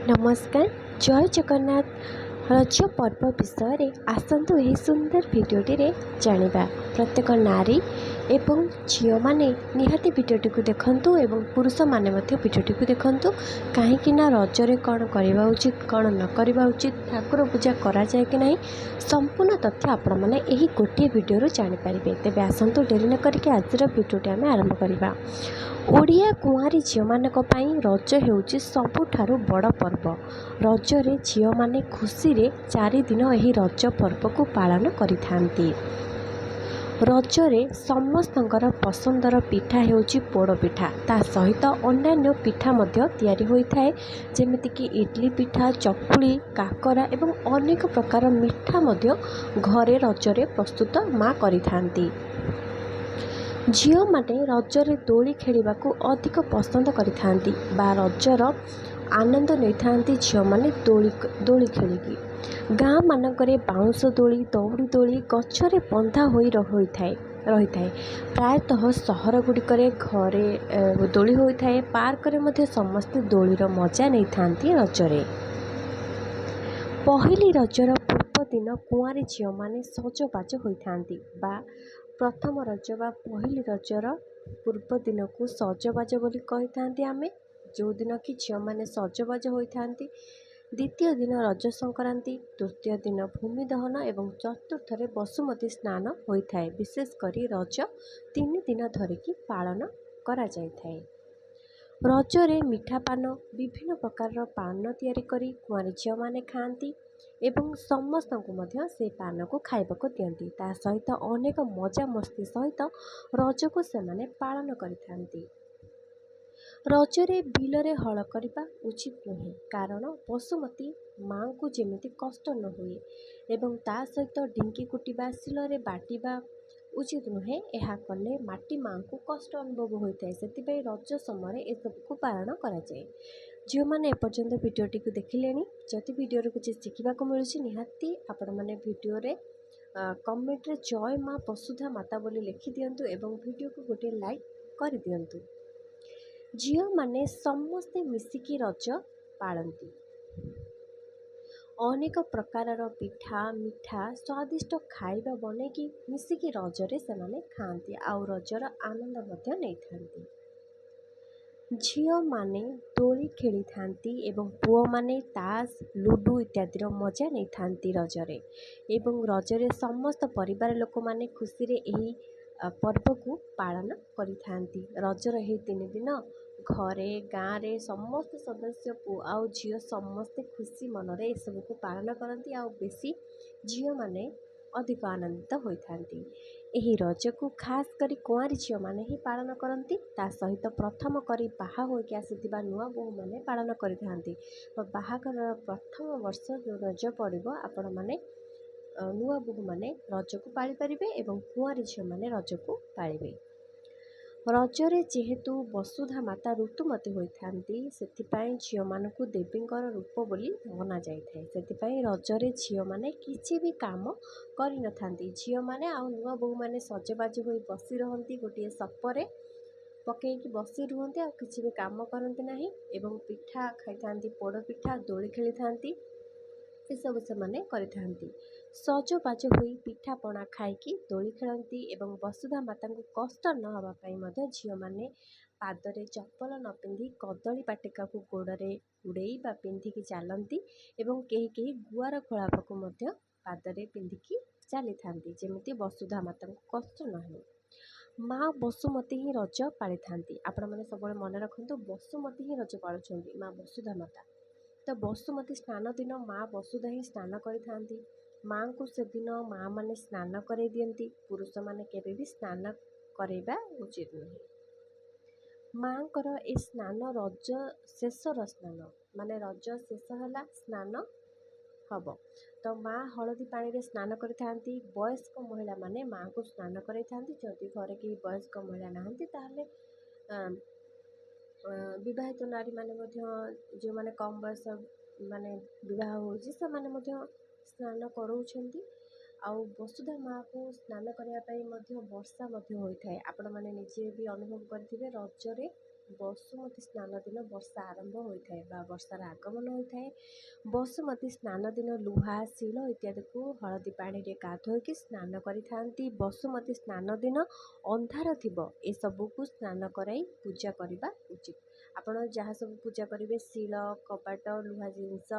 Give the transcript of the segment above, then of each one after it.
नमस्कार जय जगन्नाथ रज पर्व विषय रे आसतु यही सुंदर भिडियोटी जानिबा प्रत्येक नारी एवं झील मैंने निहाती भिडियोटी को देखंतु एवं पुरुष माने मध्य भिडियोटी को देखंतु कहीं रजरे कौन करवा उचित कौन न करवा उचित ठाकुर पूजा करा जाए कि नहीं संपूर्ण तथ्य आपण मैंने यही गोटे भिडियो जानीपारे। तेज आसतु डेरी न करके आज भिडियोटी आम आरंभ करवा। ओडिया कुआरी झील मानक पई रज हेउची सबुठारु बड़ पर्व। रजरे झील माने खुशी रे 4 दिन एही रज पर्व को पालन करिथांती। रजरे समस्तंकर पसंदर पिठा हेउची पोड़ पिठा ता सहित अन्यान्य पिठा मध्य तैयारी होइथाए जेमिति कि इडली पिठा चकुली काकरा एवं अनेक प्रकार मिठा मध्य घरे रजरे प्रस्तुत माँ करिथांती। झील माने रजरे दोली खेलिबा को अधिक पसंद करिथांती बा रजर आनंद नहीं झील माने दोली खेलिकी। गाँ मानकरे बाउंश दोली दौड़ी दोली गछरे बंधा होई रही है। प्रायतः सहर गुड़िकरे घरे दोली होता है। पार्क रे मध्य समस्ते दोलीर मजा नहीं थांती। रजरे पहली रजर पूर्व दिन कुआरी झील माने सजबाज होइथांती बा प्रथम रज बा पहली रजर पूर्व दिन को सजबाज बोली कही आमे जो दिन कि झील माने सजबाज होइथांती। द्वितीय दिन रज संक्रांति, तृतीय दिन भूमि दहन एवं चतुर्थ रे बसुमती स्नान होता है। विशेषकर रज 3 दिन धरिकी पालन करा जाय थाए। रजरे मिठा पान विभिन्न प्रकार पान तैयारी करी कुआरी झील माने खाती एवं समस्त से पान को खाइबाको दियंती। ता सहित अनेक मजा मस्ती सहित रज को सेमाने पालन करिथांती। रजरे बिलरे हल करने उचित नुहे कारण बसुमती माँ को जेमिति कष्ट न हुए एवं ता सहित ढिंकी कुटिबा शिलरे बाटिबा उचित नुहे। यह कले माटी माँ को कष्ट अनुभव होता है। से रज समय ए सबको पालन करा जाए। जो मैंने एपर्यंत भिडियोटी को देखिले जदि भिडियो किसी शिखा मिलूँ निहाती आपण मैंने भिडियो कमेंट रे जय माँ वसुधा माता बोली लिखि दियंतु एवं भिडियो को गोटे लाइक कर दियंतु। झील माने समस्ते मिसिकी रज पालती। अनेक प्रकार पिठा मिठा स्वादिष्ट खाइबा बनैकी मिसिकी रजरे सेमाने खाती आउ रजर आनंद मध्य नहीं थांती। झील माने दोली खेली थांती एवं पुओ माने ताश लुडु इत्यादि मजा नहीं थांती रजरे एवं रजरे समस्त परिवार लोक माने खुशी रे एही पर्व को पालन करिथांती। रजर एही 3 दिन घरे गाँव रे समस्त सदस्य पु आउ झील समस्ते खुशी मनरे ए सब को पालन करती आउ बेसी झील माने अधिक आनंदित होइथांती। एही रज को खास करी कुआरी झील माने ही पालन करती। ता सहित प्रथम करी बाहा होइके आसिथिबा नुआ बोहू माने पालन करिथांती। बाहागर प्रथम वर्ष जो रज पड़िबो आपण माने नुआ बोहू माने रज को पाली परिबे एवं कुआरी झील माने रज को पालिबे। रजरे जेहेतु वसुधा माता ऋतुमती होइथांती सेथिपाई झील मानकु देवींकर रूप बोली मना जाइथाए। सेथिपाई रजरे झील माने किछि भी काम करि नथांती। झील माने आ नुआ बोहू माने सजबाज होई बसी रहंती गोटे सपरे पकईकी बसी रुहंती आ किछि भी काम करंती नाही एवं पिठा खाइथांती पोड़ पिठा दोली खेली थांती ए सब से माने करिथांती। सजबाज होई पिठा पଣା खाइकी दोली खेलती एवं वसुधा माता को कष्ट न हवा पाई मध्य झील माने पादरे चप्पल न पिंधि कदली पाटिका को गोड़े उड़ेई बा पिंधिकी चलती एवं केही केही गुआर खोलापा को मध्य पादरे पिंधिकी चली थांती जेमिति वसुधा माता को कष्ट न हो। माँ बसुमती ही रज पाली थांती। आपण माने सबले मन रखंतु बसुमती ही रज पालुछंती माँ वसुधा माता। तो बसुमती स्नान दिन माँ वसुधा ही स्नान करिथांती। माँ को से दिन माँ माने स्नान करे दियंती। पुरुष माने केबे भी स्नान करेबा उचित नहीं। माँकर ए स्नान रज शेषर स्नान माने रज शेष होला स्नान हब। तो माँ हलदी पानी रे स्नान करिथांती। वयस्क महिला माने माँ को स्नान करिथांती। जदि घरे के वयस्क महिला नाहंती ताहले विवाहित नारी माने जो माने कम बयस माने विवाह होछि से माने स्नान कराउछंती। आउ वसुधा माँ को स्नान करने वर्षा होता है। आपण मैंने निजे भी अनुभव करेंगे रजरे ବସୁମତୀ ସ୍ନାନ ଦିନ ବର୍ଷା ଆରମ୍ଭ ହୋଇଥାଏ ବା ବର୍ଷାର ଆଗମନ ହୋଇଥାଏ। ବସୁମତୀ ସ୍ନାନ ଦିନ ଲୁହା, ଶିଳ ଇତ୍ୟାଦିକୁ ହଳଦୀ ପାଣିରେ ଗାଧୋଇକି ସ୍ନାନ କରିଥାନ୍ତି। ବସୁମତୀ ସ୍ନାନ ଦିନ ଅନ୍ଧାର ଥିବ ଏସବୁକୁ ସ୍ନାନ କରାଇ ପୂଜା କରିବା ଉଚିତ। ଆପଣ ଯାହା ସବୁ ପୂଜା କରିବେ, ଶିଳ, କବାଟ, ଲୁହା ଜିନିଷ,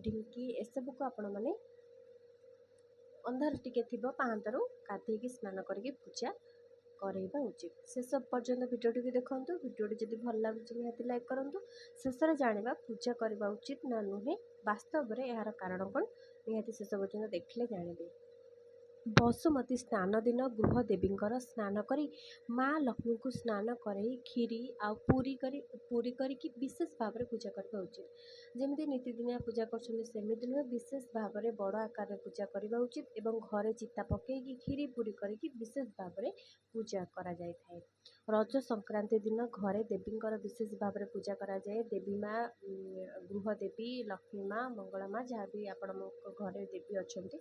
ଢିଙ୍କି, ଏସବୁକୁ ଆପଣମାନେ ଅନ୍ଧାର ଟିକେ ଥିବ ପାହାନ୍ତାରୁ ଗାଧେଇକି ସ୍ନାନ କରିକି ପୂଜା କରାଇବା ଉଚିତ। ଶେଷ ପର୍ଯ୍ୟନ୍ତ ଭିଡ଼ିଓଟିକୁ ଦେଖନ୍ତୁ। ଭିଡ଼ିଓଟି ଯଦି ଭଲ ଲାଗୁଛି ନିହାତି ଲାଇକ୍ କରନ୍ତୁ। ଶେଷରେ ଜାଣିବା ପୂଜା କରିବା ଉଚିତ ନା ନୁହେଁ, ବାସ୍ତବରେ ଏହାର କାରଣ କ'ଣ, ନିହାତି ଶେଷ ପର୍ଯ୍ୟନ୍ତ ଦେଖିଲେ ଜାଣିବେ। ବସୁମତୀ ସ୍ନାନ ଦିନ ଗୃହ ଦେବୀଙ୍କର ସ୍ନାନ କରି ମା ଲକ୍ଷ୍ମୀଙ୍କୁ ସ୍ନାନ କରାଇ କ୍ଷୀରି ଆଉ ପୁରୀ କରିକି ବିଶେଷ ଭାବରେ ପୂଜା କରିବା ଉଚିତ। ଯେମିତି ନୀତିଦିନିଆ ପୂଜା କରୁଛନ୍ତି ସେମିତି ନୁହେଁ, ବିଶେଷ ଭାବରେ ବଡ଼ ଆକାରରେ ପୂଜା କରିବା ଉଚିତ ଏବଂ ଘରେ ଚିତା ପକାଇକି କ୍ଷୀରି ପୁରୀ କରିକି ବିଶେଷ ଭାବରେ ପୂଜା କରାଯାଇଥାଏ। ରଜ ସଂକ୍ରାନ୍ତି ଦିନ ଘରେ ଦେବୀଙ୍କର ବିଶେଷ ଭାବରେ ପୂଜା କରାଯାଏ। ଦେବୀ ମା, ଗୃହ ଦେବୀ, ଲକ୍ଷ୍ମୀ ମା, ମଙ୍ଗଳା ମା, ଯାହା ବି ଆପଣଙ୍କ ଘରେ ଦେବୀ ଅଛନ୍ତି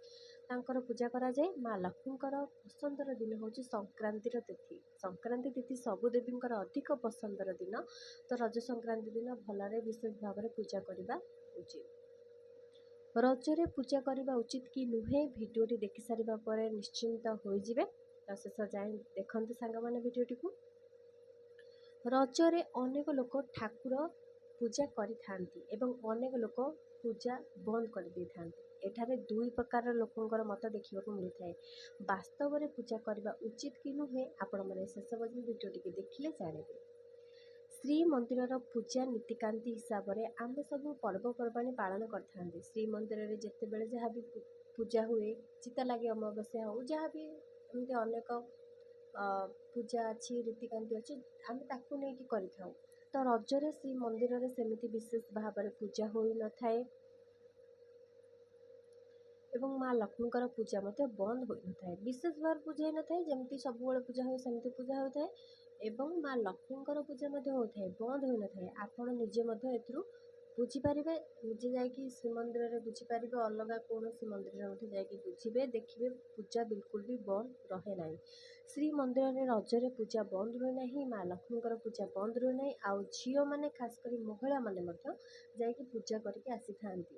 ତାଙ୍କର ପୂଜା କରାଯାଏ। ମା ଲକ୍ଷ୍ମୀଙ୍କର ପସନ୍ଦର ଦିନ ହେଉଛି ସଂକ୍ରାନ୍ତିର ତିଥି। ସଂକ୍ରାନ୍ତି ତିଥି ସବୁ ଦେବୀଙ୍କର ଅଧିକ ପସନ୍ଦର ଦିନ, ତ ରଜ ସଂକ୍ରାନ୍ତି ଦିନ ଭଲରେ ବିଶେଷ ଭାବରେ ପୂଜା କରିବା ଉଚିତ। ରଜରେ ପୂଜା କରିବା ଉଚିତ କି ନୁହେଁ, ଭିଡ଼ିଓଟି ଦେଖି ସାରିବା ପରେ ନିଶ୍ଚିନ୍ତ ହୋଇଯିବେ। ତ ଶେଷ ଯାଏଁ ଦେଖନ୍ତୁ ସାଙ୍ଗମାନେ ଭିଡ଼ିଓଟିକୁ। ରଜରେ ଅନେକ ଲୋକ ଠାକୁର ପୂଜା କରିଥାନ୍ତି ଏବଂ ଅନେକ ଲୋକ ପୂଜା ବନ୍ଦ କରିଦେଇଥାନ୍ତି। ଏଠାରେ ଦୁଇ ପ୍ରକାରର ଲୋକଙ୍କର ମତ ଦେଖିବାକୁ ମିଳିଥାଏ। ବାସ୍ତବରେ ପୂଜା କରିବା ଉଚିତ କି ନୁହେଁ, ଆପଣମାନେ ଶେଷ ପର୍ଯ୍ୟନ୍ତ ଭିଡ଼ିଓଟିକୁ ଦେଖିଲେ ଜାଣିବେ। ଶ୍ରୀମନ୍ଦିରର ପୂଜା ନୀତିକାନ୍ତି ହିସାବରେ ଆମେ ସବୁ ପର୍ବପର୍ବାଣି ପାଳନ କରିଥାନ୍ତି। ଶ୍ରୀମନ୍ଦିରରେ ଯେତେବେଳେ ଯାହା ବି ପୂଜା ହୁଏ, ଚିତା ଲାଗି ଅମାବାସ୍ୟା ହେଉ, ଯାହା ବି ଏମିତି ଅନେକ ପୂଜା ଅଛି, ରୀତିକାନ୍ତି ଅଛି, ଆମେ ତାକୁ ନେଇକି କରିଥାଉ। ତ ରଜରେ ଶ୍ରୀମନ୍ଦିରରେ ସେମିତି ବିଶେଷ ଭାବରେ ପୂଜା ହୋଇନଥାଏ ଏବଂ ମା ଲକ୍ଷ୍ମୀଙ୍କର ପୂଜା ମଧ୍ୟ ବନ୍ଦ ହୋଇନଥାଏ। ବିଶେଷ ଭାବରେ ପୂଜା ହୋଇନଥାଏ, ଯେମିତି ସବୁବେଳେ ପୂଜା ହୁଏ ସେମିତି ପୂଜା ହୋଇଥାଏ ଏବଂ ମା ଲକ୍ଷ୍ମୀଙ୍କର ପୂଜା ମଧ୍ୟ ହୋଇଥାଏ, ବନ୍ଦ ହୋଇନଥାଏ। ଆପଣ ନିଜେ ମଧ୍ୟ ଏଥିରୁ ବୁଝିପାରିବେ, ନିଜେ ଯାଇକି ଶ୍ରୀମନ୍ଦିରରେ ବୁଝିପାରିବେ, ଅଲଗା କୌଣସି ମନ୍ଦିରରେ ମଧ୍ୟ ଯାଇକି ବୁଝିବେ, ଦେଖିବେ ପୂଜା ବିଲକୁଲ ବି ବନ୍ଦ ରହେ ନାହିଁ। ଶ୍ରୀମନ୍ଦିରରେ ରଜରେ ପୂଜା ବନ୍ଦ ରୁହେ ନାହିଁ, ମା ଲକ୍ଷ୍ମୀଙ୍କର ପୂଜା ବନ୍ଦ ରୁହେ ନାହିଁ। ଆଉ ଝିଅମାନେ, ଖାସ କରି ମହିଳାମାନେ ମଧ୍ୟ ଯାଇକି ପୂଜା କରିକି ଆସିଥାନ୍ତି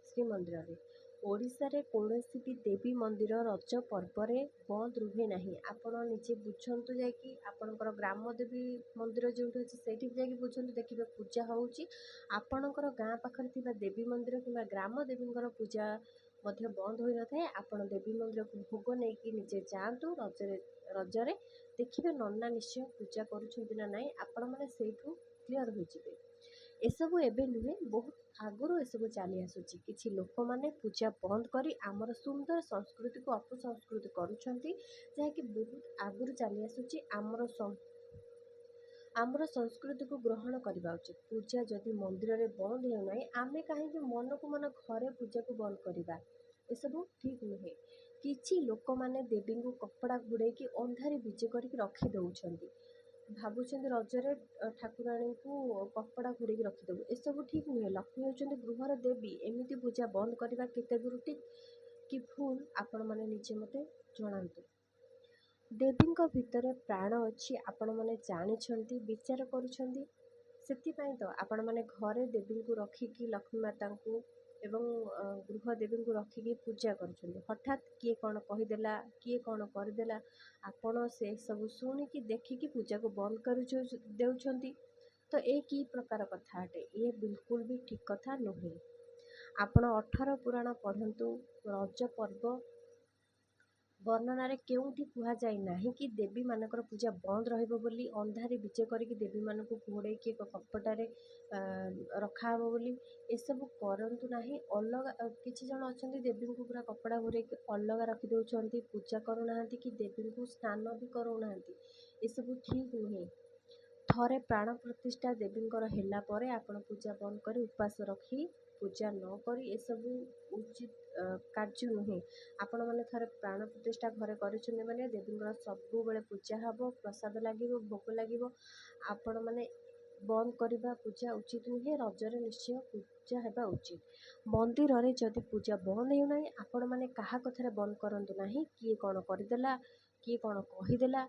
ଶ୍ରୀମନ୍ଦିରରେ। ଓଡ଼ିଶାରେ କୌଣସି ବି ଦେବୀ ମନ୍ଦିର ରଜ ପର୍ବରେ ବନ୍ଦ ରୁହେ ନାହିଁ। ଆପଣ ନିଜେ ବୁଝନ୍ତୁ, ଯାଇକି ଆପଣଙ୍କର ଗ୍ରାମ ଦେବୀ ମନ୍ଦିର ଯେଉଁଠି ଅଛି ସେଇଠି ଯାଇକି ବୁଝନ୍ତୁ, ଦେଖିବେ ପୂଜା ହେଉଛି। ଆପଣଙ୍କର ଗାଁ ପାଖରେ ଥିବା ଦେବୀ ମନ୍ଦିର କିମ୍ବା ଗ୍ରାମ ଦେବୀଙ୍କର ପୂଜା ମଧ୍ୟ ବନ୍ଦ ହୋଇନଥାଏ। ଆପଣ ଦେବୀ ମନ୍ଦିରକୁ ଭୋଗ ନେଇକି ନିଜେ ଯାଆନ୍ତୁ। ରଜରେ ଦେଖିବେ ନନା ନିଶ୍ଚୟ ପୂଜା କରୁଛନ୍ତି ନା ନାହିଁ, ଆପଣମାନେ ସେଇଠୁ କ୍ଲିଅର ହୋଇଯିବେ। ଏସବୁ ଏବେ ନୁହେଁ, ବହୁତ ଆଗରୁ ଏସବୁ ଚାଲି ଆସୁଛି। କିଛି ଲୋକମାନେ ପୂଜା ବନ୍ଦ କରି ଆମର ସୁନ୍ଦର ସଂସ୍କୃତିକୁ ଅପସଂସ୍କୃତି କରୁଛନ୍ତି, ଯାହାକି ବହୁତ ଆଗରୁ ଚାଲି ଆସୁଛି। ଆମର ସଂସ୍କୃତିକୁ ଗ୍ରହଣ କରିବା ଉଚିତ। ପୂଜା ଯଦି ମନ୍ଦିରରେ ବନ୍ଦ ହେଉନାହିଁ, ଆମେ କାହିଁକି ମନକୁ ମନ ଘରେ ପୂଜାକୁ ବନ୍ଦ କରିବା? ଏସବୁ ଠିକ୍ ନୁହେଁ। କିଛି ଲୋକମାନେ ଦେବୀଙ୍କୁ କପଡ଼ା ଘୋଡ଼େଇକି ଅନ୍ଧାରେ ବିଜେ କରିକି ରଖି ଦେଉଛନ୍ତି, ଭାବୁଛନ୍ତି ରଜରେ ଠାକୁରାଣୀଙ୍କୁ କପଡ଼ା ଘୋଡ଼େଇକି ରଖିଦେବୁ। ଏସବୁ ଠିକ୍ ନୁହେଁ। ଲକ୍ଷ୍ମୀ ହେଉଛନ୍ତି ଗୃହର ଦେବୀ, ଏମିତି ପୂଜା ବନ୍ଦ କରିବା କେତେ ଦୂର ଠିକ୍ କି ଭୁଲ, ଆପଣମାନେ ନିଜେ ମୋତେ ଜଣାନ୍ତୁ। ଦେବୀଙ୍କ ଭିତରେ ପ୍ରାଣ ଅଛି, ଆପଣମାନେ ଜାଣିଛନ୍ତି, ବିଚାର କରୁଛନ୍ତି। ସେଥିପାଇଁ ତ ଆପଣମାନେ ଘରେ ଦେବୀଙ୍କୁ ରଖିକି, ଲକ୍ଷ୍ମୀ ମାତାଙ୍କୁ ଏବଂ ଗୃହ ଦେବୀଙ୍କୁ ରଖିକି ପୂଜା କରୁଛନ୍ତି। ହଠାତ୍ କିଏ କ'ଣ କହିଦେଲା, କିଏ କ'ଣ କରିଦେଲା, ଆପଣ ସେସବୁ ଶୁଣିକି ଦେଖିକି ପୂଜାକୁ ବନ୍ଦ କରି ଦେଉଛନ୍ତି। ତ ଏ କି ପ୍ରକାର କଥା ଅଟେ? ଏ ବିଲକୁଲ ବି ଠିକ୍ କଥା ନୁହେଁ। ଆପଣ 18 ପୁରାଣ ପଢ଼ନ୍ତୁ। ରଜ ପର୍ବ ବର୍ଣ୍ଣନାରେ କେଉଁଠି କୁହାଯାଇ ନାହିଁ କି ଦେବୀମାନଙ୍କର ପୂଜା ବନ୍ଦ ରହିବ ବୋଲି, ଅନ୍ଧାରେ ବିଜେ କରିକି ଦେବୀମାନଙ୍କୁ ଘୋଡ଼େଇକି ଏକ କପଟାରେ ରଖାହେବ ବୋଲି। ଏସବୁ କରନ୍ତୁ ନାହିଁ। ଅଲଗା କିଛି ଜଣ ଅଛନ୍ତି ଦେବୀଙ୍କୁ ପୁରା କପଡ଼ା ଘୋଡ଼େଇକି ଅଲଗା ରଖିଦେଉଛନ୍ତି, ପୂଜା କରୁନାହାନ୍ତି କି ଦେବୀଙ୍କୁ ସ୍ନାନ ବି କରାଉନାହାନ୍ତି। ଏସବୁ ଠିକ୍ ନୁହେଁ। ଥରେ ପ୍ରାଣ ପ୍ରତିଷ୍ଠା ଦେବୀଙ୍କର ହେଲା ପରେ ଆପଣ ପୂଜା ବନ୍ଦ କରି ଉପାସ ରଖି ପୂଜା ନ କରି, ଏସବୁ ଉଚିତ କାର୍ଯ୍ୟ ନୁହେଁ। ଆପଣମାନେ ଥରେ ପ୍ରାଣ ପ୍ରତିଷ୍ଠା ଘରେ କରିଛନ୍ତି ମାନେ ଦେବୀଙ୍କର ସବୁବେଳେ ପୂଜା ହେବ, ପ୍ରସାଦ ଲାଗିବ, ଭୋଗ ଲାଗିବ। ଆପଣମାନେ ବନ୍ଦ କରିବା ପୂଜା ଉଚିତ ନୁହେଁ। ରଜରେ ନିଶ୍ଚୟ ପୂଜା ହେବା ଉଚିତ। ମନ୍ଦିରରେ ଯଦି ପୂଜା ବନ୍ଦ ହେଉନାହିଁ, ଆପଣମାନେ କାହା କଥାରେ ବନ୍ଦ କରନ୍ତୁ ନାହିଁ। କିଏ କ'ଣ କରିଦେଲା, କିଏ କ'ଣ କହିଦେଲା,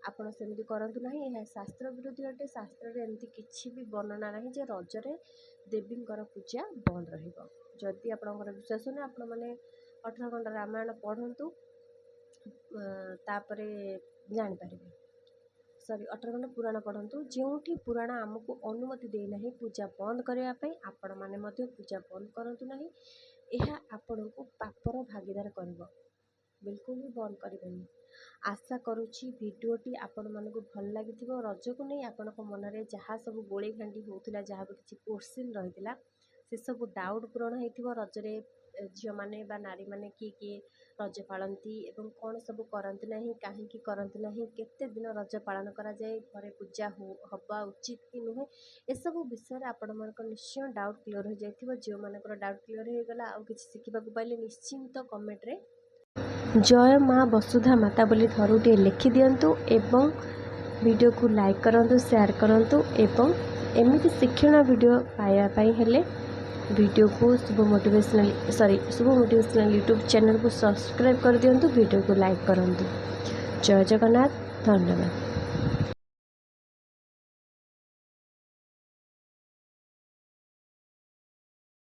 ଆପଣ ସେମିତି କରନ୍ତୁ ନାହିଁ। ଏହା ଶାସ୍ତ୍ର ବିରୋଧୀ ଅଟେ। ଶାସ୍ତ୍ରରେ ଏମିତି କିଛି ବି ବର୍ଣ୍ଣନା ନାହିଁ ଯେ ରଜରେ ଦେବୀଙ୍କର ପୂଜା ବନ୍ଦ ରହିବ। ଯଦି ଆପଣଙ୍କର ବିଶ୍ୱାସ ନାହିଁ, ଆପଣମାନେ 18 ଘଣ୍ଟା ରାମାୟଣ ପଢ଼ନ୍ତୁ, ତାପରେ ଜାଣିପାରିବେ। 18 ଘଣ୍ଟା ପୁରାଣ ପଢ଼ନ୍ତୁ। ଯେଉଁଠି ପୁରାଣ ଆମକୁ ଅନୁମତି ଦେଇନାହିଁ ପୂଜା ବନ୍ଦ କରିବା ପାଇଁ, ଆପଣମାନେ ମଧ୍ୟ ପୂଜା ବନ୍ଦ କରନ୍ତୁ ନାହିଁ। ଏହା ଆପଣଙ୍କୁ ପାପର ଭାଗିଦାର କରିବ। ବିଲକୁଲ ବି ବନ୍ଦ କରିବେନି। ଆଶା କରୁଛି ଭିଡ଼ିଓଟି ଆପଣମାନଙ୍କୁ ଭଲ ଲାଗିଥିବ। ରଜକୁ ନେଇ ଆପଣଙ୍କ ମନରେ ଯାହା ସବୁ ଗୋଳେଇ ଘାଣ୍ଟି ହେଉଥିଲା, ଯାହା ବି କିଛି କୋଶ୍ଚିନ୍ ରହିଥିଲା, ସେସବୁ ଡାଉଟ୍ ପୂରଣ ହେଇଥିବ। ରଜରେ ଝିଅମାନେ ବା ନାରୀମାନେ କିଏ କିଏ ରଜ ପାଳନ୍ତି ଏବଂ କ'ଣ ସବୁ କରନ୍ତି ନାହିଁ, କାହିଁକି କରନ୍ତି ନାହିଁ, କେତେ ଦିନ ରଜ ପାଳନ କରାଯାଏ, ଘରେ ପୂଜା ହେବା ଉଚିତ କି ନୁହେଁ, ଏସବୁ ବିଷୟରେ ଆପଣମାନଙ୍କର ନିଶ୍ଚୟ ଡାଉଟ୍ କ୍ଲିଅର୍ ହୋଇଯାଇଥିବ। ଯେଉଁମାନଙ୍କର ଡାଉଟ୍ କ୍ଲିଅର୍ ହୋଇଗଲା, ଆଉ କିଛି ଶିଖିବାକୁ ପାଇଲେ, ନିଶ୍ଚିନ୍ତ କମେଣ୍ଟରେ ଜୟ ମା ବସୁଧା ମାତା ବୋଲି ଥରୁଟିଏ ଲେଖିଦିଅନ୍ତୁ ଏବଂ ଭିଡ଼ିଓକୁ ଲାଇକ୍ କରନ୍ତୁ, ସେୟାର କରନ୍ତୁ ଏବଂ ଏମିତି ଶିକ୍ଷଣୀୟ ଭିଡ଼ିଓ ପାଇବା ପାଇଁ ହେଲେ ଭିଡ଼ିଓକୁ ଶୁଭ ମୋଟିଭେସନାଲ୍ ୟୁଟ୍ୟୁବ୍ ଚ୍ୟାନେଲକୁ ସବସ୍କ୍ରାଇବ୍ କରିଦିଅନ୍ତୁ, ଭିଡ଼ିଓକୁ ଲାଇକ୍ କରନ୍ତୁ। ଜୟ ଜଗନ୍ନାଥ, ଧନ୍ୟବାଦ।